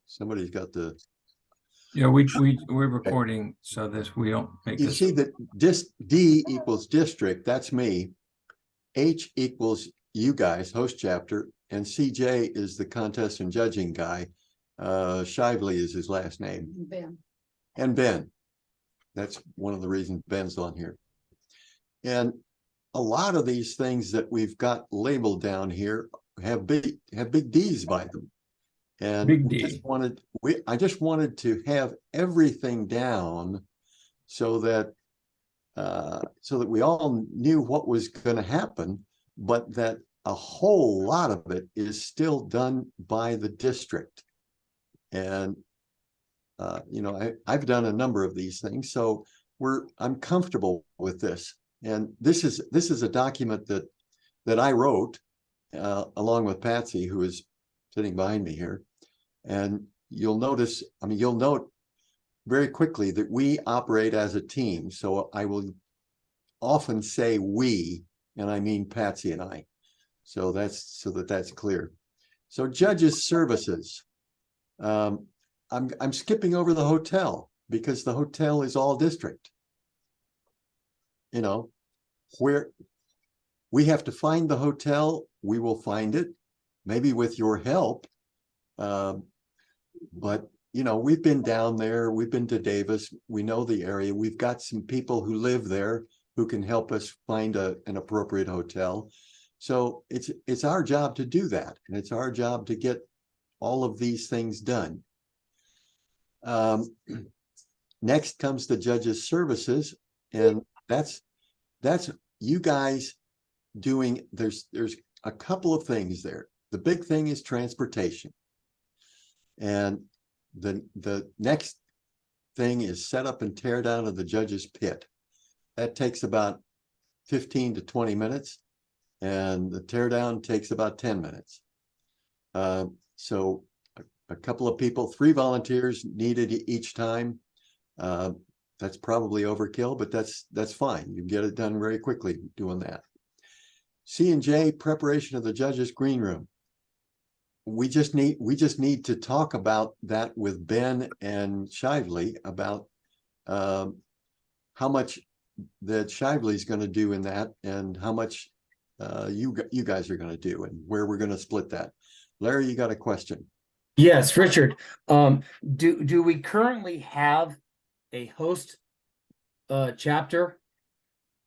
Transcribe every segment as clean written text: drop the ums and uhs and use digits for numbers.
Somebody's got the. Yeah, we're recording so this we don't make You this. see that D equals district, that's me. H equals you guys, host chapter, and CJ is the contest and judging guy. Shively is his last name. Ben. And Ben. That's one of the reasons Ben's on here. And a lot of these things that we've got labeled down here have big D's by them. And Big D. I just wanted to have everything down so that we all knew what was going to happen, but that a whole lot of it is still done by the district. And I've done a number of these things, so I'm comfortable with this. And this is a document that I wrote along with Patsy, who is sitting behind me here. And you'll note very quickly that we operate as a team. So I will often say we, and I mean Patsy and I. So that's clear. So judges services. I'm skipping over the hotel because the hotel is all district. Where we have to find the hotel, we will find it, maybe with your help. But we've been down there, we've been to Davis, we know the area, we've got some people who live there who can help us find an appropriate hotel. So it's our job to do that, and it's our job to get all of these things done. Next comes the judges services, and that's you guys doing. There's a couple of things there. The big thing is transportation, and the next thing is set up and tear down of the judges pit. That takes about 15 to 20 minutes, and the tear down takes about 10 minutes. So a couple of people, 3 volunteers needed each time. That's probably overkill, but that's fine. You can get it done very quickly doing that. C&J, preparation of the judges green room. We just need to talk about that with Ben and Shively about how much that Shively is going to do in that, and how much you guys are going to do, and where we're going to split that. Larry, you got a question? Yes, Richard. Do we currently have a host chapter?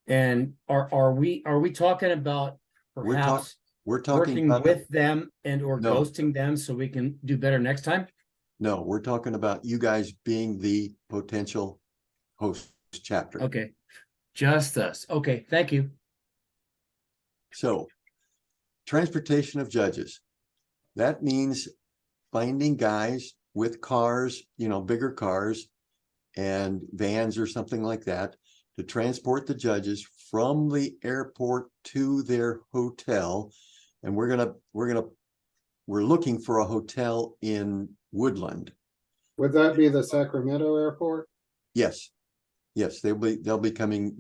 And are we talking about perhaps we're talking working about with them and or No. ghosting them so we can do better next time? No, we're talking about you guys being the potential host chapter. Okay, just us. Okay, thank you. So, transportation of judges. That means finding guys with cars, bigger cars and vans or something like that, to transport the judges from the airport to their hotel. And we're looking for a hotel in Woodland. Would that be the Sacramento airport? Yes, they'll be coming.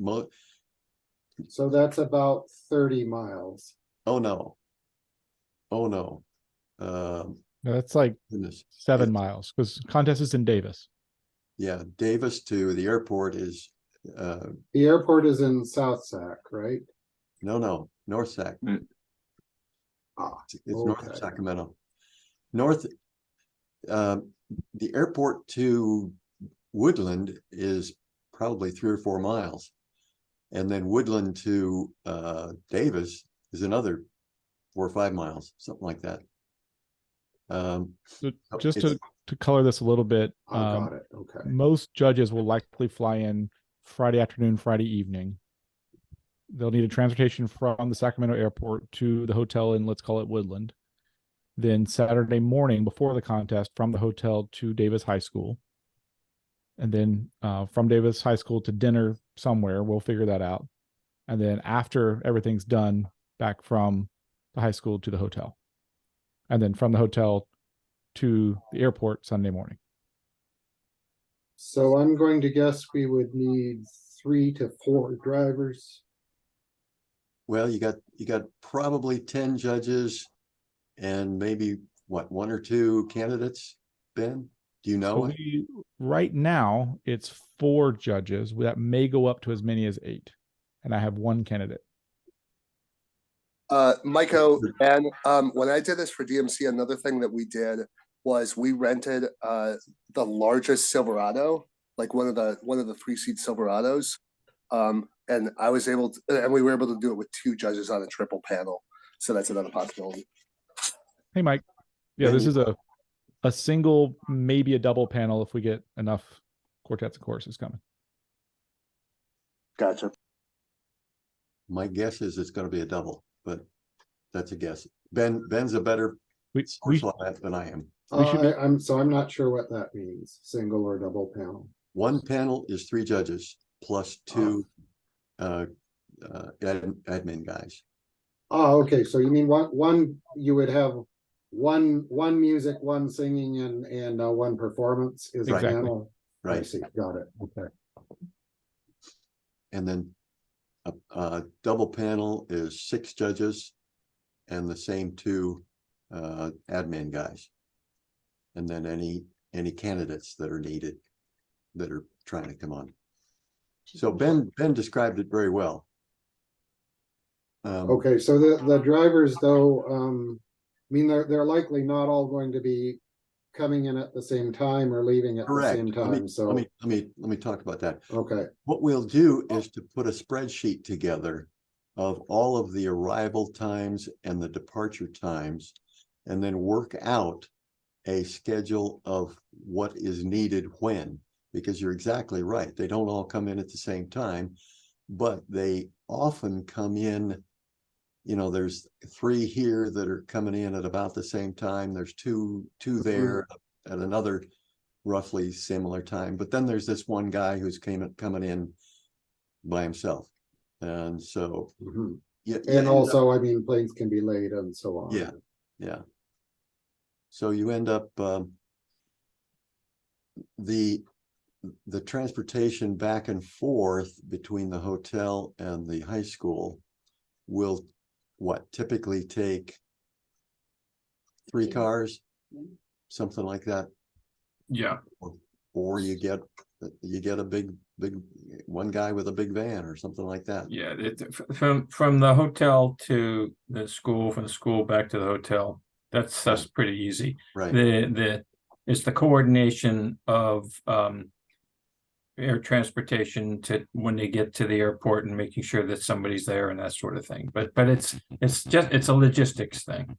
So that's about 30 miles. Oh no. No, that's like Goodness. 7 miles, because contest is in Davis. Yeah, Davis to the airport is The airport is in South Sac, right? no, North Sac. Ah, It's north of okay. Sacramento. The airport to Woodland is probably 3 or 4 miles. And then Woodland to Davis is another 4 or 5 miles, something like that. So just to color this a little bit, I got it. Okay. most judges will likely fly in Friday afternoon, Friday evening. They'll need a transportation from the Sacramento airport to the hotel in, let's call it Woodland. Then Saturday morning before the contest, from the hotel to Davis High School. And then from Davis High School to dinner somewhere. We'll figure that out. And then after everything's done, back from the high school to the hotel. And then from the hotel to the airport Sunday morning. So I'm going to guess we would need 3 to 4 drivers. Well, you got probably 10 judges, and maybe what, one or two candidates, Ben? Do you know? So right now, it's 4 judges. That may go up to as many as 8. And I have 1 candidate. Maiko, and when I did this for DMC, another thing that we did was we rented the largest Silverado, like one of the 3-seat Silverados. And I was able to, and we were able to do it with 2 judges on a triple panel. So that's another possibility. Hey, Mike. Yeah, this is a single, maybe a double panel if we get enough quartets and choruses coming. Gotcha. My guess is it's going to be a double, but that's a guess. Ben's a better We source on that than I am. We should be- I'm not sure what that means, single or double panel. One panel is 3 judges plus 2 admin guys. Oh, okay, so you mean one, you would have one music, one singing, and one performance is a Exactly. panel? I Right. see, got it, okay. And then a double panel is 6 judges and the same 2 admin guys. And then any candidates that are needed that are trying to come on. So Ben described it very well. Okay, so the drivers though, I mean, they're likely not all going to be coming in at the same time or leaving at the Correct. same time, so, Let me talk about that. okay. What we'll do is to put a spreadsheet together of all of the arrival times and the departure times, and then work out a schedule of what is needed when, because you're exactly right. They don't all come in at the same time, but they often come in, you know, there's 3 here that are coming in at about the same time. There's two there at another roughly similar time. But then there's this one guy who's coming in by himself. And so, Mhm. yeah. And also, I mean, planes can be late and so on. Yeah. So you end up, the transportation back and forth between the hotel and the high school will typically take 3 cars, something like that. Yeah. Or you get a big one guy with a big van or something like that. Yeah, from the hotel to the school, from the school back to the hotel, that's pretty easy. Right. It's the coordination of air transportation to when they get to the airport and making sure that somebody's there and that sort of thing. But it's a logistics thing.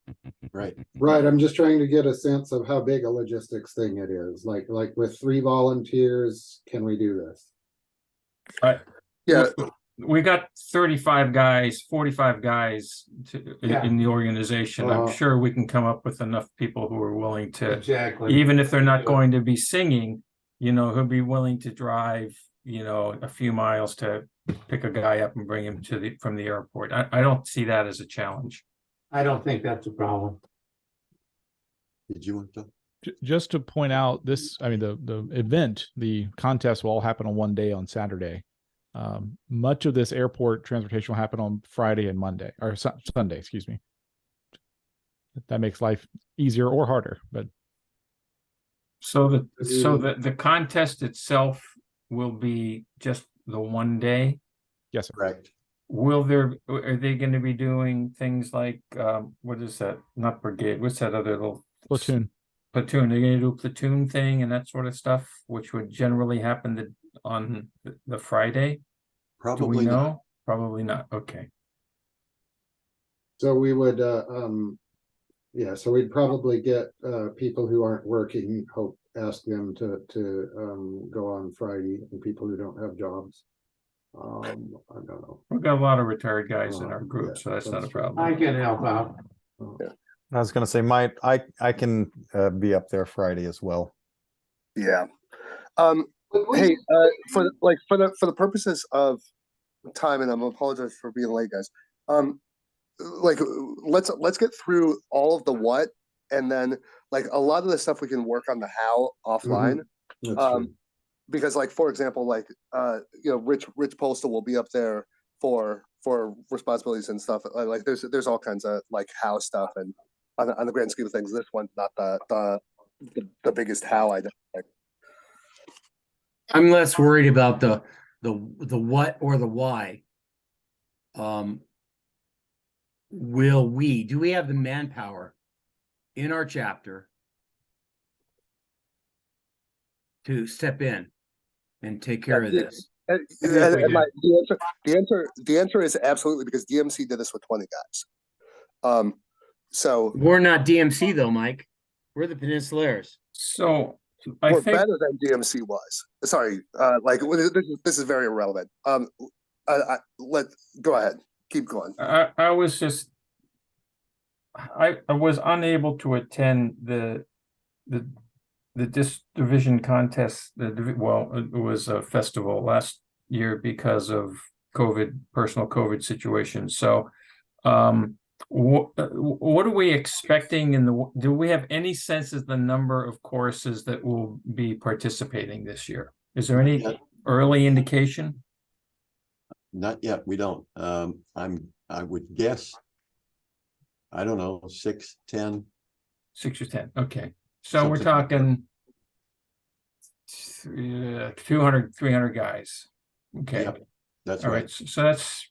Right. Right, I'm just trying to get a sense of how big a logistics thing it is, like with 3 volunteers, can we do this? Yeah. We got 35 guys, 45 guys in the organization. I'm sure we can come up with enough people who are willing to, Exactly. even if they're not going to be singing, you know, who'll be willing to drive, you know, a few miles to pick a guy up and bring him from the airport. I don't see that as a challenge. I don't think that's a problem. Did you want to? Just to point out this, I mean, the event, the contest will all happen on one day on Saturday. Much of this airport transportation will happen on Friday and Monday, or Sunday, excuse me. That makes life easier or harder, but So the contest itself will be just the one day. yes, sir. Correct. Are they going to be doing things like what is that? Not brigade. What's that other little Platoon. Platoon. They're going to do a platoon thing and that sort of stuff, which would generally happen on the Friday. Do we Probably know? not. Probably not. Okay. So we would, yeah, so we'd probably get people who aren't working, ask them to go on Friday, and people who don't have jobs. I don't know. We've got a lot of retired guys in our group, yeah, so that's not a that's true. problem. I can help out. I was gonna say, I can be up there Friday as well. Yeah. Hey, for the purposes of time, and I'm apologize for being late, guys. Like let's get through all of the what, and then like a lot of the stuff we can work on the how offline. That's true. Because like for example, like you know, Rich Postal will be up there for responsibilities and stuff. Like there's all kinds of like how stuff, and on the grand scheme of things, this one's not the biggest how I don't think. I'm less worried about the what or the why. Do we have the manpower in our chapter to step in and take care of this? And we do. the answer is absolutely, because DMC did this with 20 guys. So We're not DMC though, Mike. We're the Peninsulares. So I we're think better than DMC was. Sorry, this is very irrelevant. Go ahead, keep going. I was just I was unable to attend the division contest. It was a festival last year because of personal COVID situation. So, what are we expecting do we have any sense of the number of choruses that will be participating this year? Is there any early indication? Not yet. We don't. I would guess, I don't know, 6, 10. 6 or 10. Okay. So we're Something like that. talking 200, 300 guys. Okay. Yep, that's All right. right. So that's,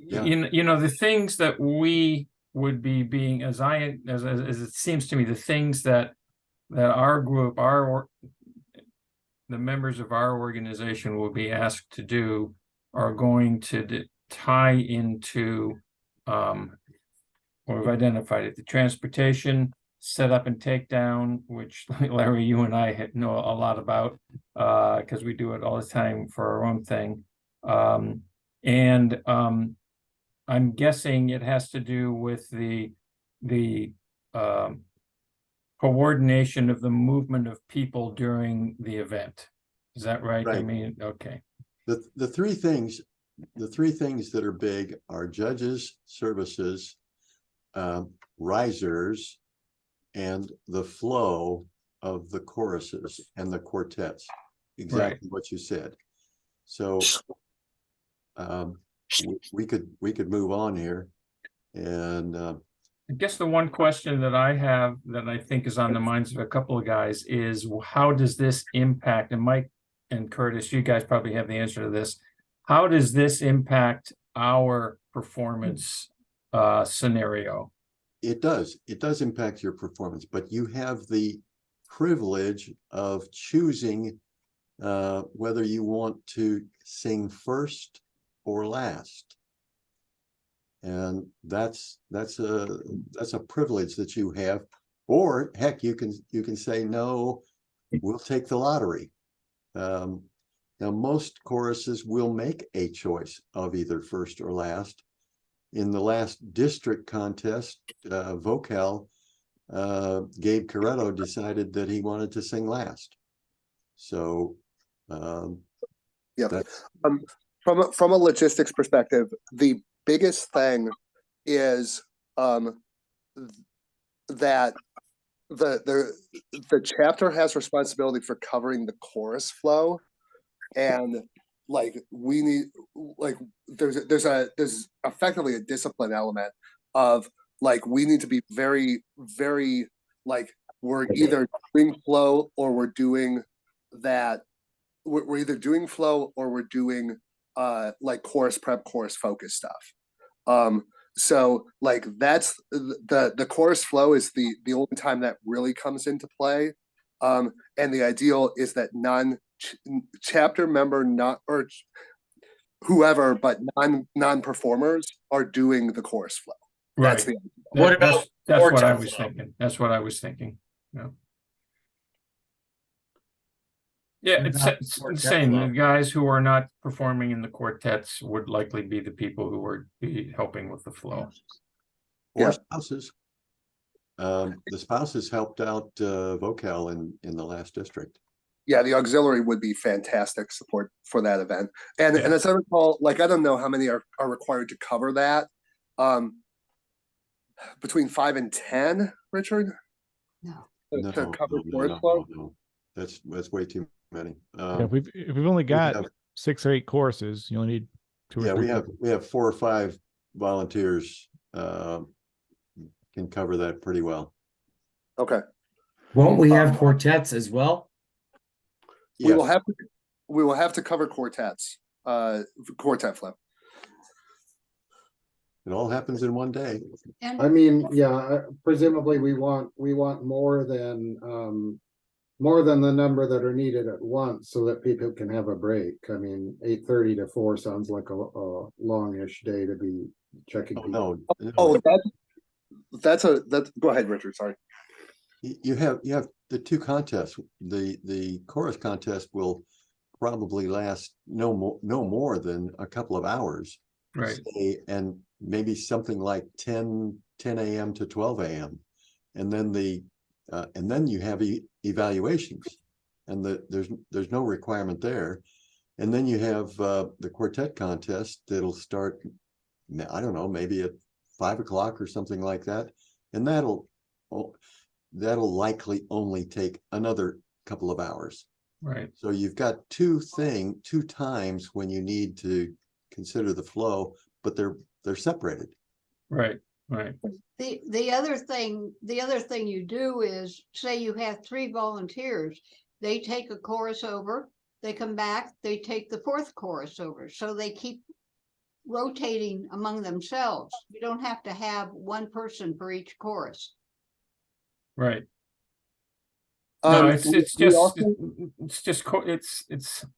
Yeah. the things that we would be being, as it seems to me, the things that our group, the members of our organization will be asked to do are going to tie into, we've identified it, the transportation, set up and takedown, which Larry, you and I know a lot about, because we do it all the time for our own thing. I'm guessing it has to do with the coordination of the movement of people during the event. Is that right? I Right. mean, okay. The three things that are big are judges, services, risers, and the flow of the choruses and the quartets. Exactly what you said. So we could move on here, and I guess the one question that I have that I think is on the minds of a couple of guys is, how does this impact, and Mike and Curtis, you guys probably have the answer to this. How does this impact our performance scenario? it does impact your performance, but you have the privilege of choosing whether you want to sing first or last. And that's a privilege that you have. Or heck, you can say, no, we'll take the lottery. Now, most choruses will make a choice of either first or last. In the last district contest, Vocal, Gabe Corretto decided that he wanted to sing last. So, yeah. From a logistics perspective, the biggest thing is that the chapter has responsibility for covering the chorus flow, and we need there's effectively a discipline element of we need to be very, very we're either doing flow or we're doing that. We're either doing flow or we're doing chorus prep, chorus focus stuff. So that's the chorus flow is the only time that really comes into play. And the ideal is that chapter member, not or whoever, but non-performers are doing the chorus flow. Right. That's the idea. What about that's what I quartet was flow? thinking. That's what I was thinking. Yeah. Yeah, it's the same. The guys who are not performing in the quartets would likely be the people who would be helping with the flow. or Yeah. spouses. The spouses helped out Vocal in the last district. Yeah, the auxiliary would be fantastic support for that event. And as I recall, I don't know how many are required to cover that. Between 5 and 10, Richard? No, To cover chorus flow? no. That's way too many. Yeah, if we've only got have- 6 or 8 courses, you only need 2 or 3. we have 4 or 5 volunteers can cover that pretty well. Okay, Won't we have quartets as well? we will Yes, have to, we will have to cover quartets, quartet flow. it all happens in one day. I mean, yeah, presumably we want more than the number that are needed at once so that people can have a break. I mean, 8:30 to 4 sounds like a longish day to be checking. Oh, people. no. Oh, that's go ahead, Richard, sorry. You have the two contests. The chorus contest will probably last no more than a couple of hours. Right. Say, and maybe something like 10 a.m. to 12 a.m. And then you have evaluations, and there's no requirement there. And then you have the quartet contest that'll start, I don't know, maybe at 5 o'clock or something like that. And that'll likely only take another couple of hours. Right. So you've got two times when you need to consider the flow, but they're separated. Right. Right. The other thing you do is, say you have 3 volunteers, they take a chorus over, they come back, they take the 4th chorus over, so they keep rotating among themselves. You don't have to have one person for each chorus. Right. No, Um, it's we just also-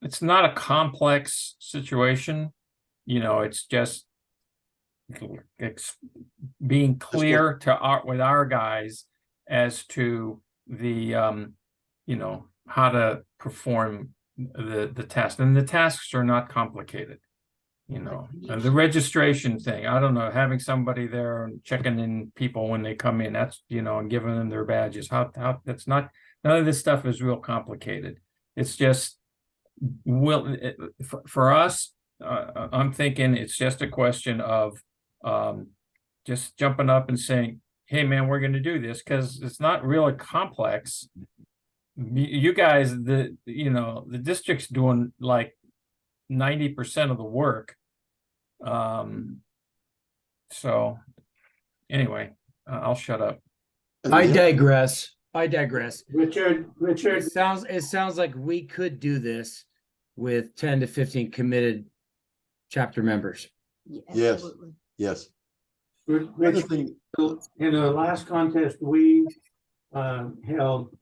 it's not a complex situation. You know, it's just being clear with our guys as to the you know, how to perform the test. And the tasks are not complicated. You know, and the registration thing, I don't know, having somebody there and checking in people when they come in, that's, you know, and giving them their badges, how that's not, none of this stuff is real complicated. It's just, for us, I'm thinking it's just a question of just jumping up and saying, hey man, we're going to do this, because it's not really complex. You guys, the district's doing like 90% of the work. So anyway, I'll shut up. I digress. Richard, It sounds like we could do this with 10 to 15 committed chapter members. Yes. Absolutely. Yes. Other Richard, thing, in the last contest we held,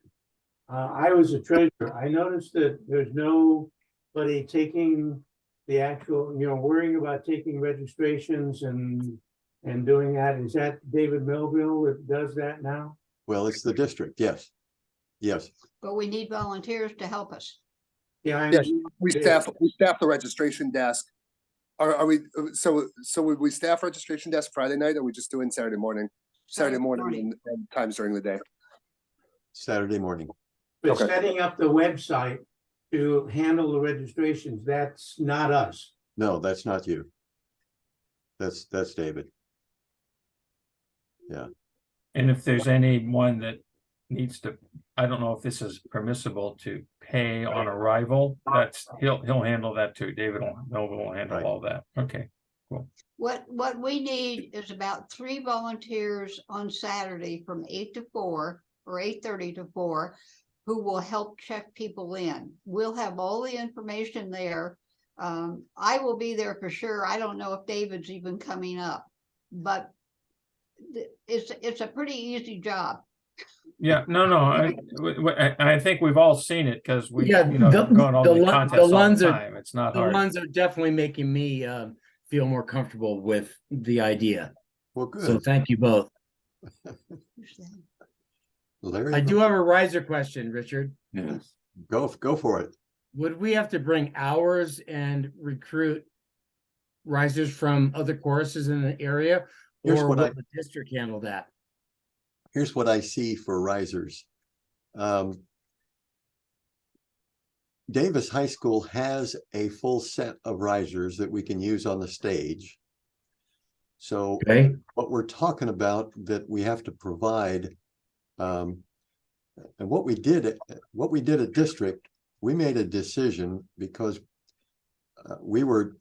I was a treasurer. I noticed that there's nobody taking the actual, worrying about taking registrations and doing that. Is that David Melville that does that now? well, it's the district. Yes. Yes. But we need volunteers to help us. Yeah. Yes, we staff the registration desk. Are we, so would we staff registration desk Friday night, or are we just doing Saturday morning? Saturday morning and times during the day. Saturday morning. But Okay. setting up the website to handle the registrations, that's not us. No, that's not you. That's David. Yeah. And if there's anyone that needs to, I don't know if this is permissible to pay on arrival, he'll handle that too. David will handle Right. all that. Okay. What we need is about 3 volunteers on Saturday from 8 to 4 or 8:30 to 4, who will help check people in. We'll have all the information there. I will be there for sure. I don't know if David's even coming up, but it's a pretty easy job. Yeah, no, I think we've all seen it because we, Yeah, going all the contests all ones the are- time. It's not The hard. ones are definitely making me feel more comfortable with the idea. Well, So good. thank you both. Larry, I do have a riser question, Richard. go for it. Would we have to bring hours and recruit risers from other choruses in the area? Here's Or what will I- the district handle that? Here's what I see for risers. Davis High School has a full set of risers that we can use on the stage. So Okay, what we're talking about that we have to provide, and what we did at district, we made a decision because we were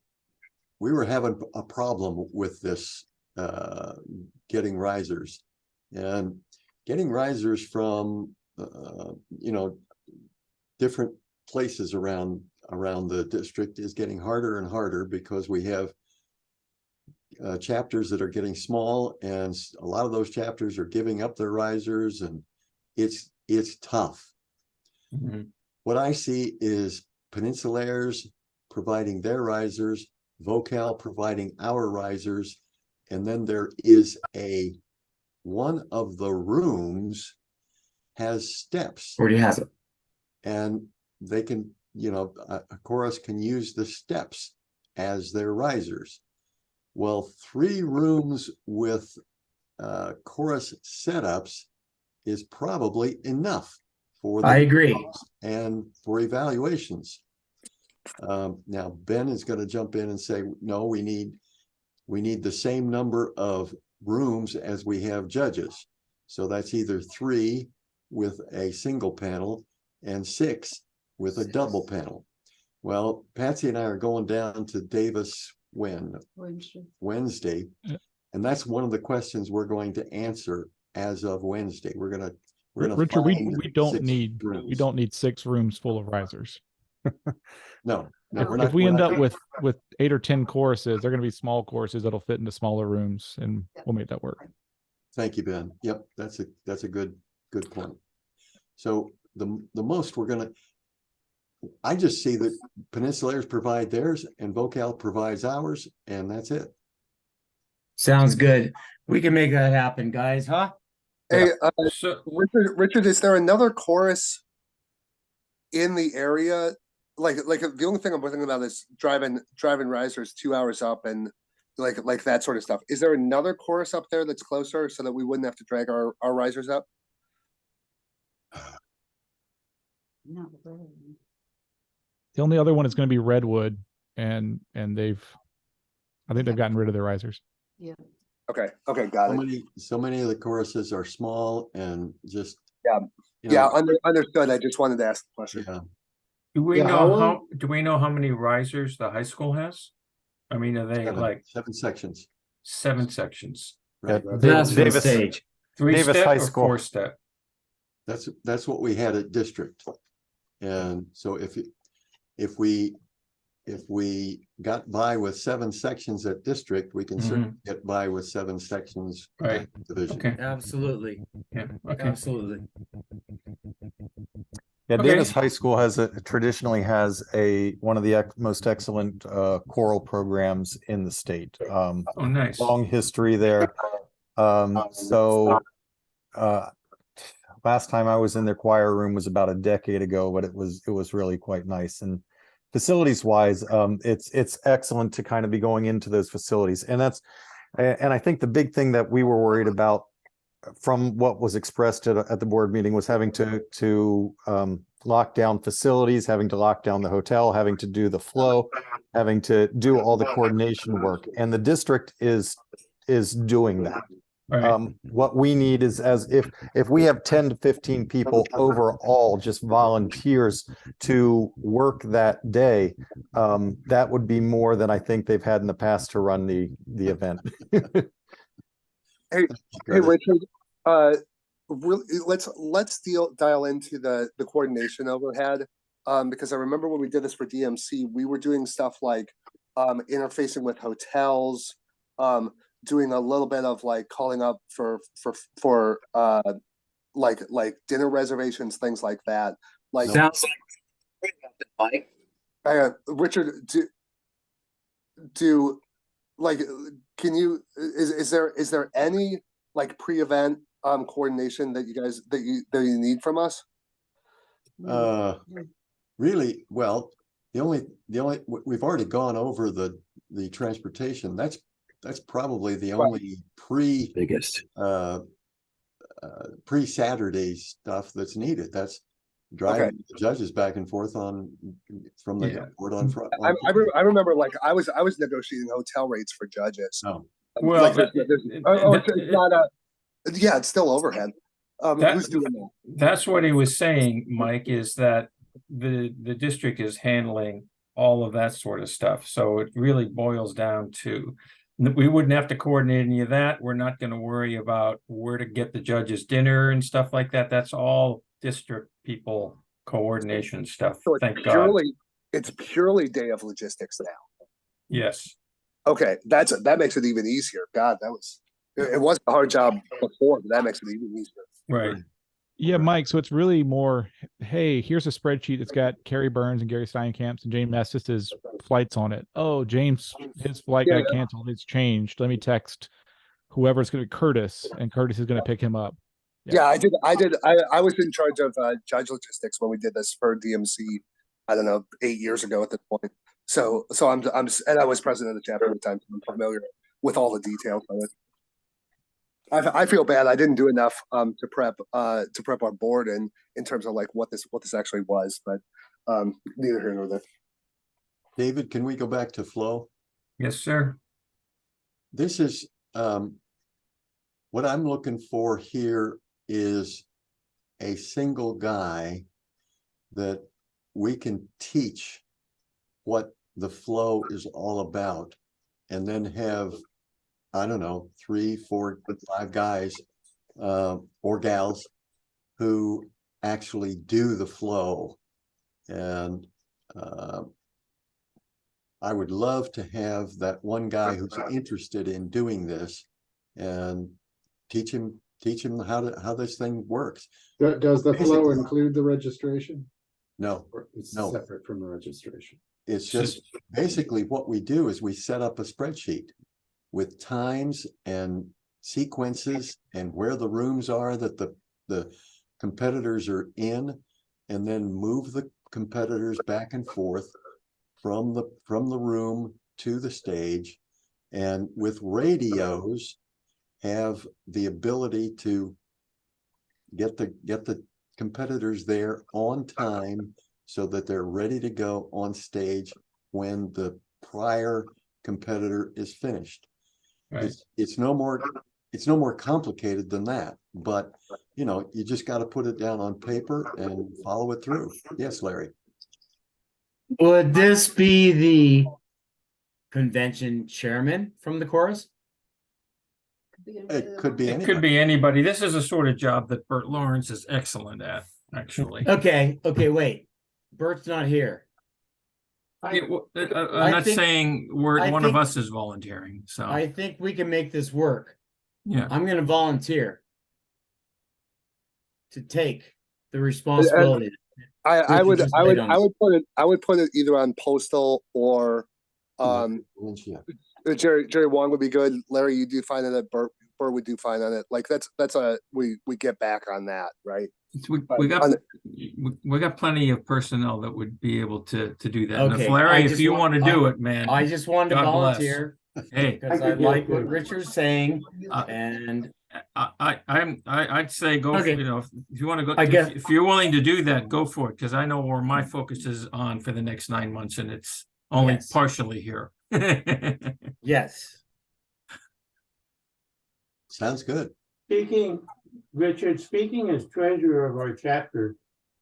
having a problem with this getting risers. And getting risers from, different places around the district is getting harder and harder because we have chapters that are getting small, and a lot of those chapters are giving up their risers, and it's tough. Mhm. What I see is Peninsulaires providing their risers, Vocal providing our risers, and then there is one of the rooms has steps, Already has it. and they can, a chorus can use the steps as their risers. Well, 3 rooms with chorus setups is probably enough for the I agree. chorus and for evaluations. Now Ben is going to jump in and say, no, we need the same number of rooms as we have judges. So that's either 3 with a single panel and 6 with a double panel. Well, Patsy and I are going down to Davis Wednesday. Yeah. And that's one of the questions we're going to answer as of Wednesday. We're gonna Richard, we find don't 6 need rooms. 6 rooms full of risers. No, If we end up with 8 or 10 choruses, they're going to be small choruses that'll fit into smaller rooms, and we'll make that work. Thank you, Ben. Yep, that's a good point. So the most we're gonna, I just see that Peninsulaires provide theirs and Vocal provides ours, and that's it. Sounds good. We can make that happen, guys, huh? Hey, So, Richard, is there another chorus in the area? Like the only thing I'm thinking about is driving risers 2 hours up and like that sort of stuff. Is there another chorus up there that's closer so that we wouldn't have to drag our risers up? Not really. The only other one is going to be Redwood, and I think they've gotten rid of their risers. Okay, got it. So many of the choruses are small and just. Yeah. you know, Understood. I just wanted to ask the question. Yeah, do we Yeah, know how many risers the high school has? I mean, are they 7 sections. 7 sections? Right. That's from Davis- stage. 3 Davis step High or School. 4 step? That's what we had at district. And so if we got by with 7 sections at district, we can certainly get by with 7 sections Right. at division. Okay, Absolutely. yeah, okay. Absolutely. Yeah, Okay. Davis High School traditionally has one of the most excellent choral programs in the state. Oh, nice. Long history there. So last time I was in their choir room was about a decade ago, but it was really quite nice. And facilities wise, it's excellent to kind of be going into those facilities. And I think the big thing that we were worried about from what was expressed at the board meeting was having to lock down facilities, having to lock down the hotel, having to do the flow, having to do all the coordination work. And the district is doing that. Right. What we need is, if we have 10 to 15 people overall, just volunteers to work that day, that would be more than I think they've had in the past to run the event. Hey, Richard, really, let's dial into the coordination overhead. Because I remember when we did this for DMC, we were doing stuff like interfacing with hotels, doing a little bit of like calling up for like dinner reservations, things like that. Like, Sounds like Richard, do like, can you, is there any like pre-event coordination that you guys that you need from us? Really, well, the only we've already gone over the transportation. That's probably the only biggest. pre-Saturday stuff that's needed. That's driving the judges back and forth from the airport on front. I remember like I was negotiating hotel rates for judges. Oh. Well, it's not a, yeah, it's still overhead. Who's doing that? That's what he was saying, Mike, is that the district is handling all of that sort of stuff. So it really boils down to We wouldn't have to coordinate any of that. We're not gonna worry about where to get the judges dinner and stuff like that. That's all district people coordination stuff, So thank God. it's purely day of logistics now. Yes, Okay, that makes it even easier. God, it wasn't a hard job before, but that makes it even easier. right. Yeah, Mike. So it's really more, hey, here's a spreadsheet that's got Kerry Burns and Gary Steinkamp's and James Estes' flights on it. Oh, James, his flight got canceled. It's changed. Let me text whoever's going to be Curtis, and Curtis is going to pick him up. Yeah, I was in charge of judge logistics when we did this for DMC, I don't know, 8 years ago at this point. So I'm and I was president of the chapter at the time, so I'm familiar with all the details of it. I feel bad. I didn't do enough to prep our board in terms of like what this actually was, but neither here nor there. David, can we go back to flow? Yes, sir. This is what I'm looking for here is a single guy that we can teach what the flow is all about, and then have, I don't know, 3, 4, 5 guys or gals who actually do the flow. And I would love to have that one guy who's interested in doing this and teach him how this thing works. Does the flow Basically. include the registration? No, Or it's No. separate from the registration? it's just basically what we do is we set up a spreadsheet with times and sequences and where the rooms are that the competitors are in, and then move the competitors back and forth from the room to the stage, and with radios have the ability to get the competitors there on time so that they're ready to go on stage when the prior competitor is finished. Right. It's no more complicated than that, but you just got to put it down on paper and follow it through. Yes, Larry. Would this be the convention chairman from the chorus? It could be It anybody. could be anybody. This is a sort of job that Bert Lawrence is excellent at, actually. Okay, wait. Bert's not here. I'm I not think- saying I one think- of us is volunteering, so, I think we can make this work. yeah. I'm gonna volunteer to take the responsibility. I would just laid on us. put it either on postal or Yeah. Jerry Wong would be good. Larry, you do fine on it. Bert would do fine on it. Like we get back on that, right? We got plenty of personnel that would be able to do that. And if Okay, Larry, I if just you want- want to do it, man, I just wanted to God bless. volunteer hey, because I I could do like it what too. Richard's saying, Uh, and I'd say go, Okay. if you want to go, I guess- if you're willing to do that, go for it. Because I know where my focus is on for the next 9 months, and it's only Yes. partially here. yes, Sounds good. Richard, speaking as treasurer of our chapter,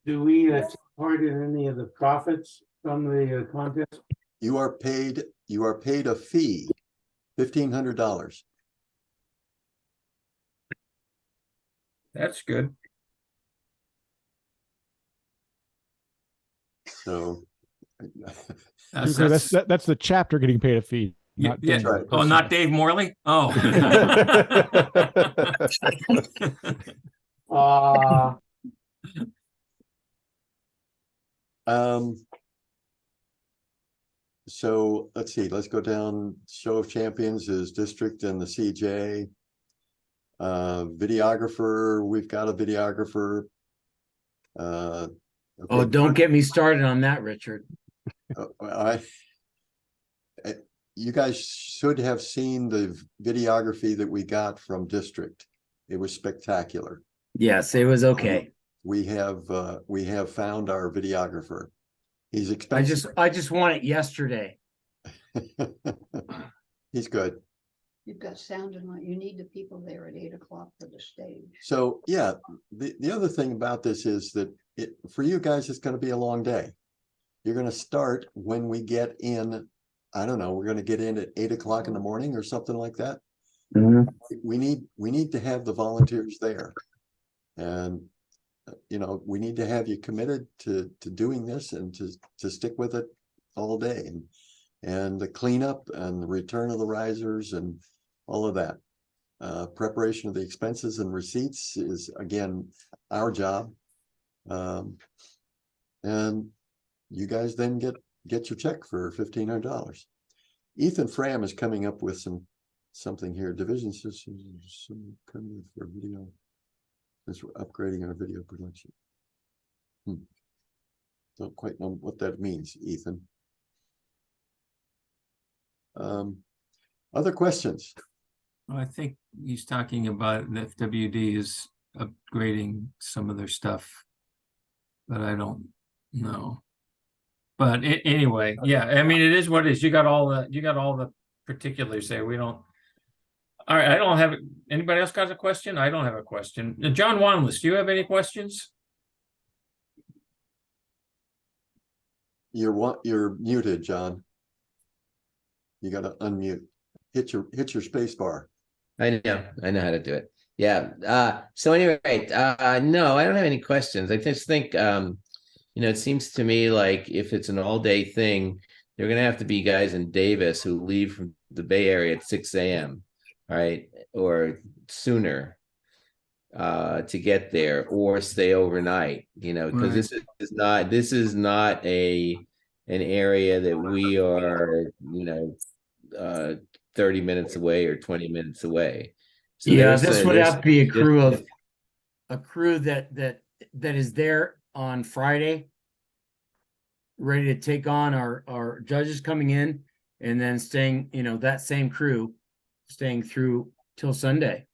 do we take part in any of the profits from the contest? You are paid a fee, $1,500. That's good. So That's the chapter getting paid a fee. Yeah, Not yeah. Dave right. Oh, personally. not Dave Morley? Oh. So let's see, let's go down. Show of Champions is district and the CJ. Videographer, we've got a videographer. oh, Okay, don't get me started on that, Richard. you guys should have seen the videography that we got from district. It was spectacular. Yes, it was okay. We have found our videographer. He's expensive. I just want it yesterday. He's good. You've got sound and light. You need the people there at 8 o'clock for the stage. So yeah, the other thing about this is that for you guys, it's going to be a long day. You're going to start when we get in I don't know, we're gonna get in at 8 o'clock in the morning or something like that. Mhm. We need to have the volunteers there. And, you know, we need to have you committed to doing this and to stick with it all day and the cleanup and the return of the risers and all of that. Preparation of the expenses and receipts is again, our job. And you guys then get your check for $1,500. Ethan Fram is coming up with something here. Division systems, some kind of for video. Since we're upgrading our video production. Don't quite know what that means, Ethan. Other questions? I think he's talking about the FWD is upgrading some of their stuff, but I don't know. But anyway, yeah, I mean, it is what it is. You got all the particulars there. We don't. All right, I don't have, anybody else got a question? I don't have a question. John Wanless, do you have any questions? You're muted, John. You gotta unmute. Hit your space bar. I know how to do it. Yeah. So anyway, no, I don't have any questions. I just think, it seems to me like if it's an all-day thing, there are going to have to be guys in Davis who leave from the Bay Area at 6 a.m., right? Or sooner to get there or stay overnight, because Right. this is not an area that we are, 30 minutes away or 20 minutes away. So Yeah, there's this a- would there's- have to be a crew there's- of, a crew that is there on Friday, ready to take on our judges coming in and then staying, that same crew staying through till Sunday.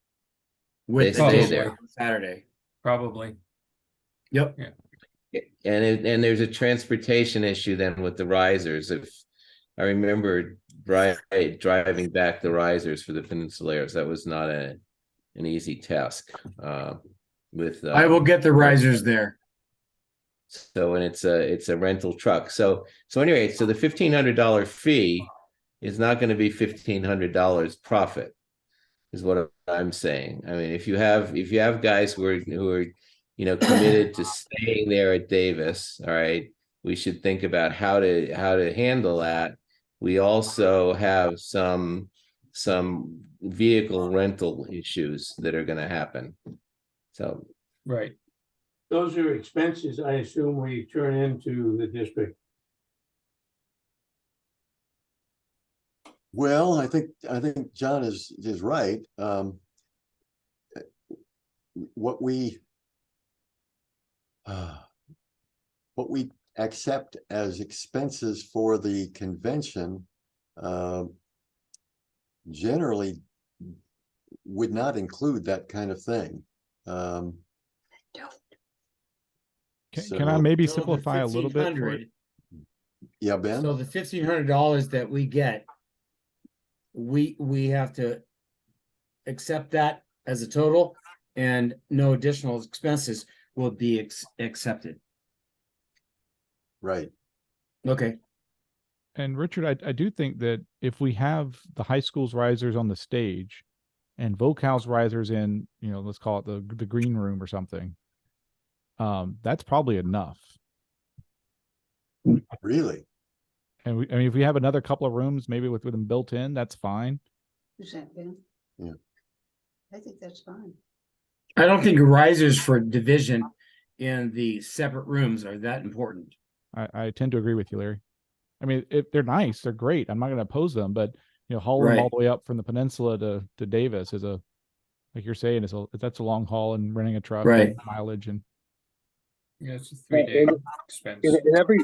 With They stay additional there. Saturday. Probably. Yep. and there's a transportation issue then with the risers. If I remember driving back the risers for the Peninsulares, that was not an easy task. With I will get the risers there. So, and it's a rental truck. So anyway, so the $1,500 fee is not going to be $1,500 profit, is what I'm saying. I mean, if you have guys who are committed to staying there at Davis, all right, we should think about how to handle that. We also have some vehicle rental issues that are going to happen. So Right. Those are expenses, I assume we turn into the district. Well, I think John is right. What we accept as expenses for the convention generally would not include that kind of thing. Can I maybe So the simplify a little bit? for it? $1,500 Yeah, Ben? So the $1,500 that we get, we have to accept that as a total, and no additional expenses will be accepted. Right. Okay. And Richard, I do think that if we have the high school's risers on the stage and Vocal's risers in, let's call it the green room or something, that's probably enough. Really? And if we have another couple of rooms, maybe with them built in, that's fine. Is that Ben? Yeah. I think that's fine. I don't think risers for division in the separate rooms are that important. I tend to agree with you, Larry. I mean, they're nice, they're great. I'm not going to oppose them, but hauling them all Right. the way up from the peninsula to Davis is like you're saying, that's a long haul and renting a truck, Right. and mileage, and Yeah, it's a 3-day expense. In every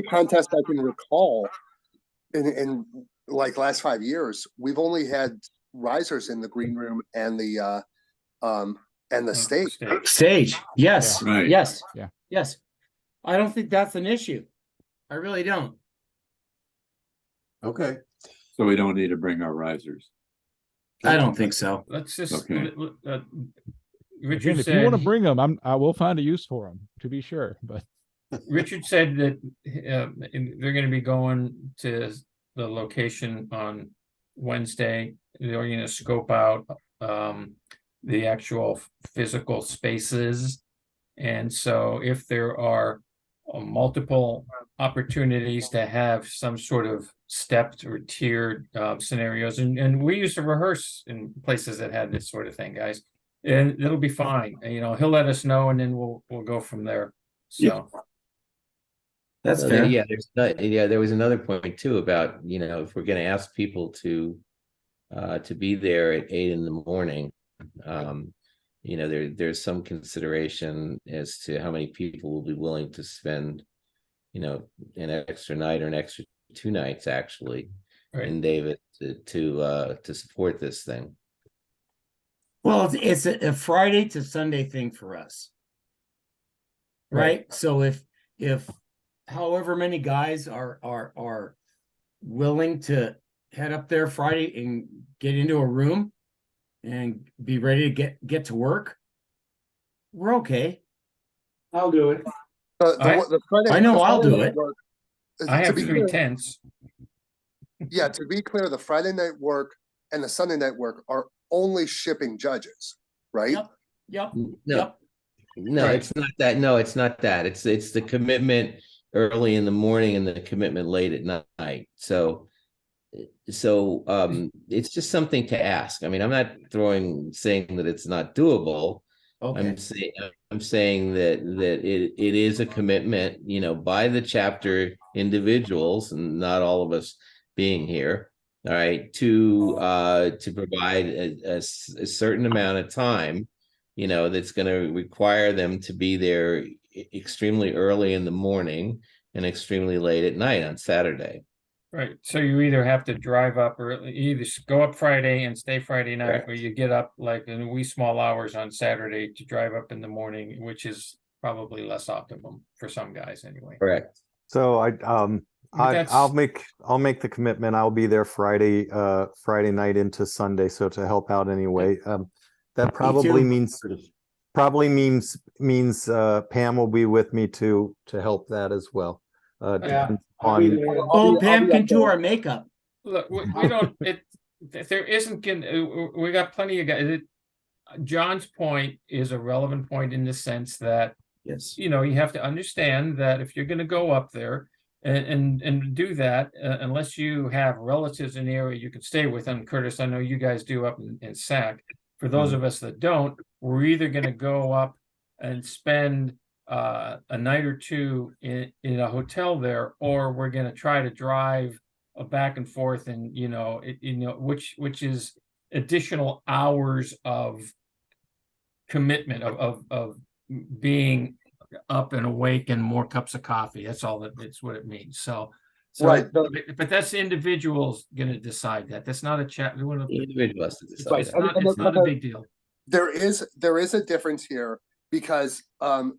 contest I can recall, in like last 5 years, we've only had risers in the green room and the stage. Stage, yes, Yeah. Right. yes, Yeah. yes. I don't think that's an issue. I really don't. Okay. So we don't need to bring our risers. I don't think so. Let's just, Okay. Richard again, if you want to said, bring them, I will find a use for them, to be sure. But Richard said that they're going to be going to the location on Wednesday. They're gonna scope out, the actual physical spaces. And so if there are multiple opportunities to have some sort of stepped or tiered scenarios, and we used to rehearse in places that had this sort of thing, guys. And it'll be fine, you know, he'll let us know and then we'll go from there, Yeah. so. That's So fair. yeah, there was another point too about, you know, if we're gonna ask people to be there at 8 in the morning, you know, there's some consideration as to how many people will be willing to spend, you know, an extra night or an extra 2 nights actually Right. in David to support this thing. Well, it's a Friday to Sunday thing for us. Right? So if however many guys are willing to head up there Friday and get into a room and be ready to get to work, we're okay. I'll do it. The Friday, I know the I'll Friday do night it. work- I to have be 3 clear- tents. Yeah, to be clear, the Friday night work and the Sunday night work are only shipping judges, right? Yep. No, Yep. no, Right. it's not that. No, it's not that. It's the commitment early in the morning and the commitment late at night. So it's just something to ask. I mean, I'm not saying that it's not doable. Okay. I'm saying that it is a commitment, you know, by the chapter individuals, and not all of us being here, all right, to provide a certain amount of time, you know, that's going to require them to be there extremely early in the morning and extremely late at night on Saturday. Right, so you either have to drive up or you either go up Friday and stay Friday night, or Correct. you get up like in wee small hours on Saturday to drive up in the morning, which is probably less optimum for some guys anyway. Correct. So But that's- I'll make the commitment. I'll be there Friday night into Sunday, so to help out anyway. That probably means Pam will be with me to help that as well. Yeah. Depends I'll be on- there. Oh, I'll Pam be can up do there. our makeup. Look, we don't, there isn't, we got plenty of guys. John's point is a relevant point in the sense that, Yes. you know, you have to understand that if you're gonna go up there and do that, unless you have relatives in the area you can stay with, and Curtis, I know you guys do up in Sac. For those of us that don't, we're either gonna go up and spend a night or two in a hotel there, or we're gonna try to drive back and forth, and which is additional hours of commitment of being up and awake and more cups of coffee. That's all it's what it means. So Right. but that's individuals gonna decide that. That's not a chat. The individual has to decide Right. that. It's not a big deal. There is a difference here because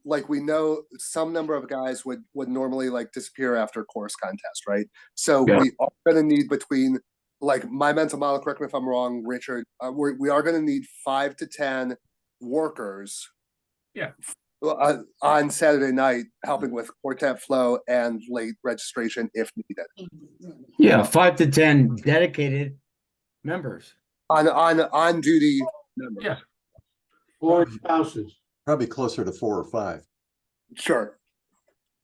like we know some number of guys would normally like disappear after a course contest, right? So Yeah. we are gonna need between, like, my mental model, correct me if I'm wrong, Richard, we are gonna need 5 to 10 workers. Yeah. On Saturday night, helping with quartet flow and late registration if needed. Yeah, 5 to 10 dedicated members. On duty members. Yeah. 4 spouses. Probably closer to 4 or 5. Sure.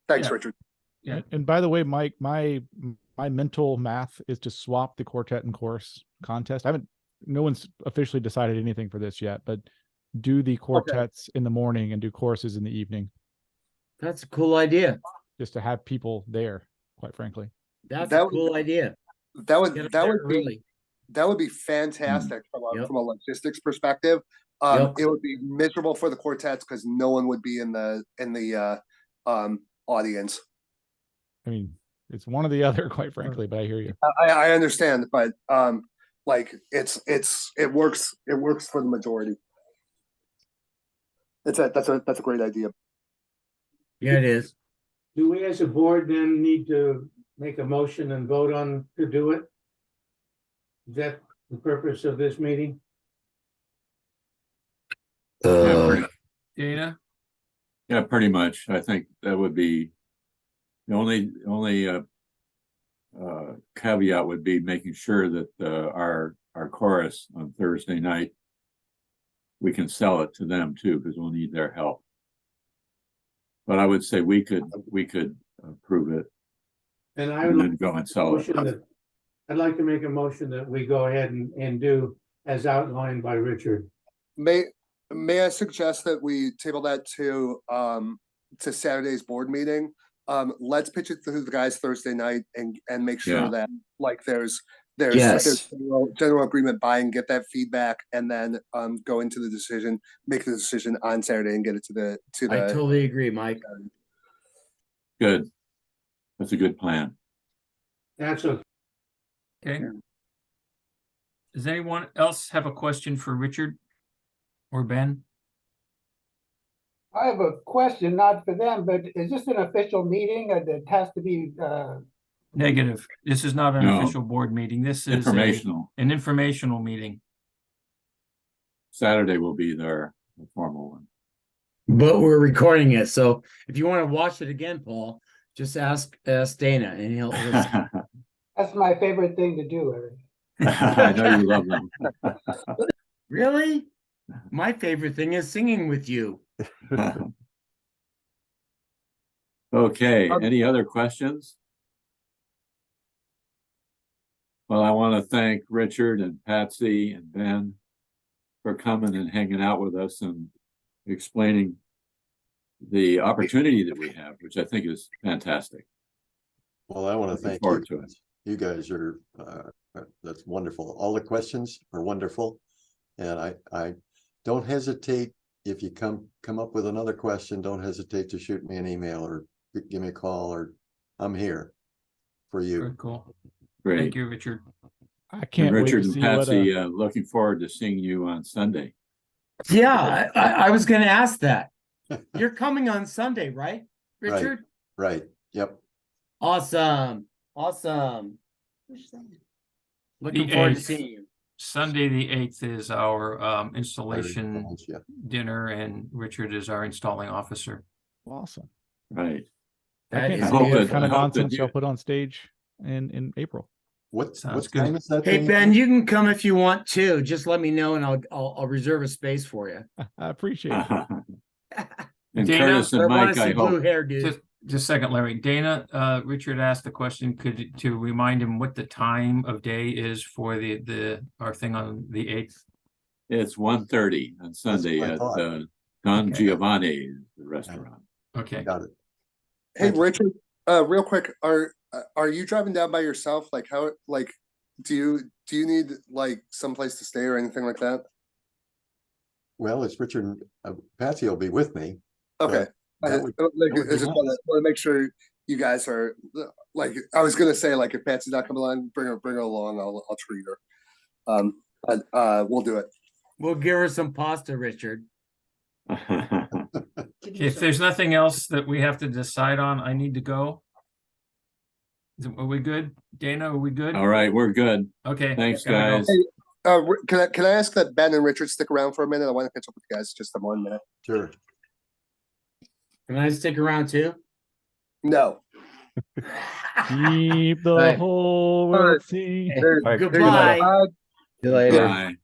Thanks, Yeah. Richard. Yeah. And by the way, Mike, my mental math is to swap the quartet and chorus contest. No one's officially decided anything for this yet, but do the quartets in the morning and do choruses in the evening, That's a cool idea. just to have people there, quite frankly. That's That a would- cool idea. That would Get 'em that there would be early. that would be fantastic Yep. from a logistics perspective. Yep. It would be miserable for the quartets because no one would be in the audience. I mean, it's one or the other, quite frankly, but I hear you. I understand, but like it works for the majority. That's a great idea. Yeah, it is. Do we as a board then need to make a motion and vote on to do it? Is that the purpose of this meeting? Dana? Yeah, pretty much. I think that would be the only caveat would be making sure that our chorus on Thursday night, we can sell it to them too, because we'll need their help. But I would say we could approve it And I and would then like go and sell it. motion that, I'd like to make a motion that we go ahead and do as outlined by Richard. May I suggest that we table that to Saturday's board meeting? Let's pitch it to the guys Thursday night and make sure Yeah. that like there's Yes. general agreement buying, get that feedback, and then go into the decision, make the decision on Saturday and get it to the I totally agree, Mike. Good. That's a good plan. That's okay. Okay. Does anyone else have a question for Richard or Ben? I have a question, not for them, but is this an official meeting that has to be, Negative. This is not an No. official board meeting. This is Informational. an informational meeting. Saturday will be the formal one. But we're recording it, so if you want to watch it again, Paul, just ask Dana and he'll that's my favorite thing to do, Eric. I know you love them. Really? My favorite thing is singing with you. Okay, any other questions? Well, I want to thank Richard and Patsy and Ben for coming and hanging out with us and explaining the opportunity that we have, which I think is fantastic. Well, I want to Looking thank you. forward to it. You guys are, that's wonderful. All the questions are wonderful. And I don't hesitate, if you come up with another question, don't hesitate to shoot me an email or give me a call, or I'm here for you. Very cool. Great. Thank you, Richard. I And can't wait Richard to and see what, Patsy, looking forward to seeing you on Sunday. Yeah, I was gonna ask that. You're coming on Sunday, right, Right. Richard? Right, yep. Awesome. Who's that? Looking The forward to 8th. seeing you. Sunday, the 8th is our installation Yeah. dinner, and Richard is our installing officer. awesome. Right. I That can't is see what beautiful. kind of I hope that nonsense you- y'all put on stage in April. What Sounds time good. is that? Hey thing Ben, again? you can come if you want to. Just let me know and I'll reserve a space for you. I appreciate it. And Dana, Curtis I and want Mike, to I see blue hope. hair, dude. Just a second, Larry. Dana, Richard asked a question, to remind him what the time of day is for our thing on the 8th. It's 1:30 on Sunday what I at thought. Don Okay. Giovanni, the restaurant. Okay. Got it. Hey, Thank you. Richard, real quick, are you driving down by yourself? Like how, like, do you need like someplace to stay or anything like that? Well, it's Richard and Patsy will be with me. Okay. that would- Like, that would I be just want to make sure you guys are like, I was gonna say, like, if Patsy's not coming along, bring her along. I'll treat her. But we'll do it. We'll give her some pasta, Richard. If there's nothing else that we have to decide on, I need to go. Are we good? Dana, are we good? All right, we're good. Okay. Thanks, gotta go. guys. Can I ask that Ben and Richard stick around for a minute? I want to catch up with you guys just a 1 minute. Sure. Can I stick around too? No. Keep the Right. whole All right. world singing. Goodbye. See you later. Bye.